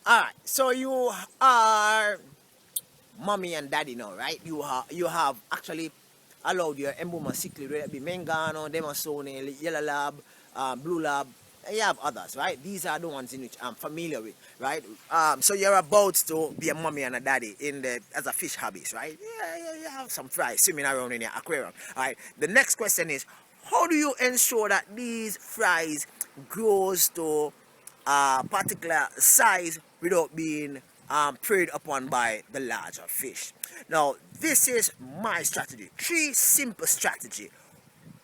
Alright, so you are mommy and daddy now, right? You have actually allowed your Mbuna Cichlids, whether it be Mengano, Demasone, Yellow Lab, Blue Lab, and you have others, right? These are the ones in which I'm familiar with, right? So you're about to be a mommy and a daddy in the as a fish hobbies, right? Yeah, you have some fries swimming around in your aquarium. Alright. The next question is, how do you ensure that these fries grows to a particular size without being preyed upon by the larger fish? Now, this is my strategy. Three simple strategy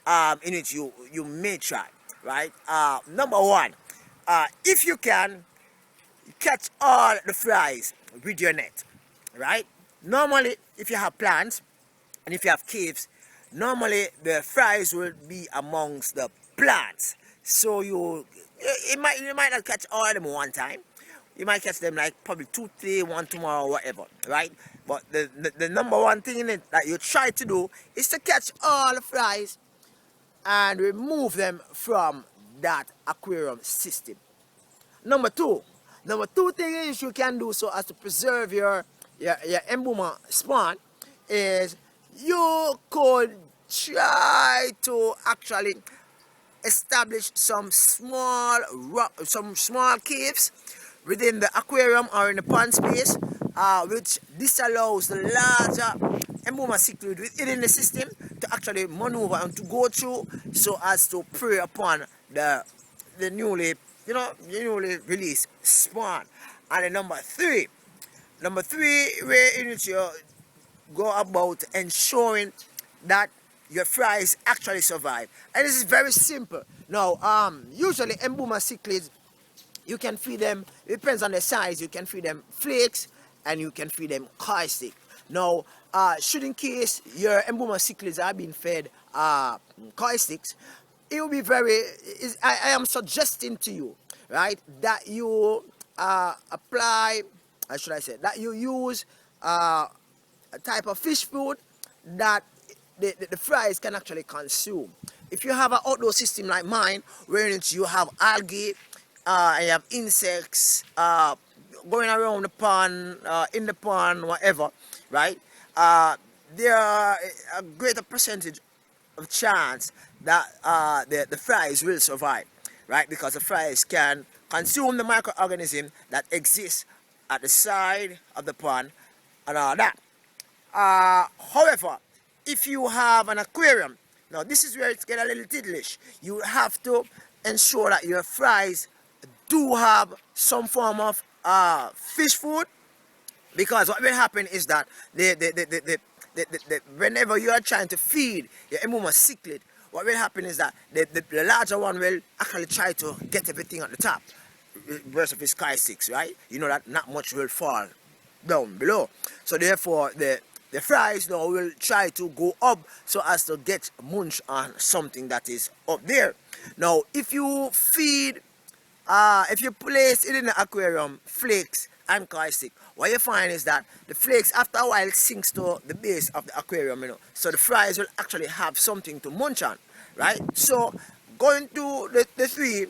in which you may try, right? Number one, if you can catch all the flies with your net, right? Normally, if you have plants and if you have caves, normally the flies will be amongst the plants. So you might not catch all of them one time. You might catch them like probably 2, 3, one tomorrow, whatever, right? But the number one thing in it that you try to do is to catch all the flies and remove them from that aquarium system. Number two thing is you can do so as to preserve your Mbuna spawn is you could try to actually establish some small caves within the aquarium or in the pond space, which disallows the larger Mbuna Cichlids within the system to actually maneuver and to go through, so as to prey upon the newly released spawn. And then number three, where in which you go about ensuring that your fries actually survive. And this is very simple. Now, usually Mbuna Cichlids, you can feed them, it depends on the size, you can feed them flakes and you can feed them caustic. Now, should in case your Mbuna Cichlids are being fed caustics, it will be I am suggesting to you, right, that you apply, how should I say, that you use a type of fish food that the flies can actually consume. If you have an outdoor system like mine, where you have algae, and you have insects going around the pond, in the pond, whatever, right? There are a greater percentage of chance that the flies will survive, right? Because the flies can consume the microorganism that exists at the side of the pond and all that. However, if you have an aquarium, now this is where it's get a little ticklish. You have to ensure that your flies do have some form of fish food, because what will happen is that whenever you are trying to feed your Mbuna Cichlid, what will happen is that the larger one will actually try to get everything at the top versus his caustics, right? You know that not much will fall down below. So therefore the flies now will try to go up so as to get munch on something that is up there. Now, if you feed, if you place it in the aquarium, flakes and caustic, what you find is that the flakes after a while sinks to the base of the aquarium, so the flies will actually have something to munch on, right? So going to the three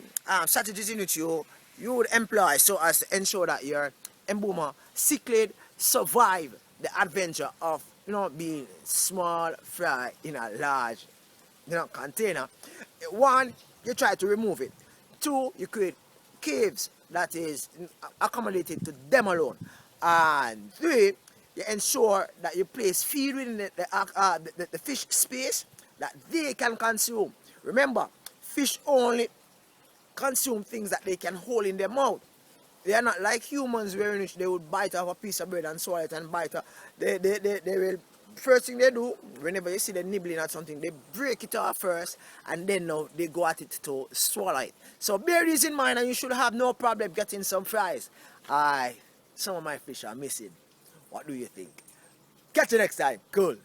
strategies in which you would employ so as to ensure that your Mbuna Cichlid survive the adventure of being small fry in a large container. One, you try to remove it. Two, you create caves that is accommodated to them alone. And three, you ensure that you place feed within the fish space that they can consume. Remember, fish only consume things that they can hold in their mouth. They are not like humans, where in which they would bite off a piece of bread and swallow it and bite off. They will, first thing they do, whenever you see them nibbling at something, they break it off first, and then now they go at it to swallow it. So bear this in mind, and you should have no problem getting some fries. Some of my fish are missing. What do you think? Catch you next time. Cool.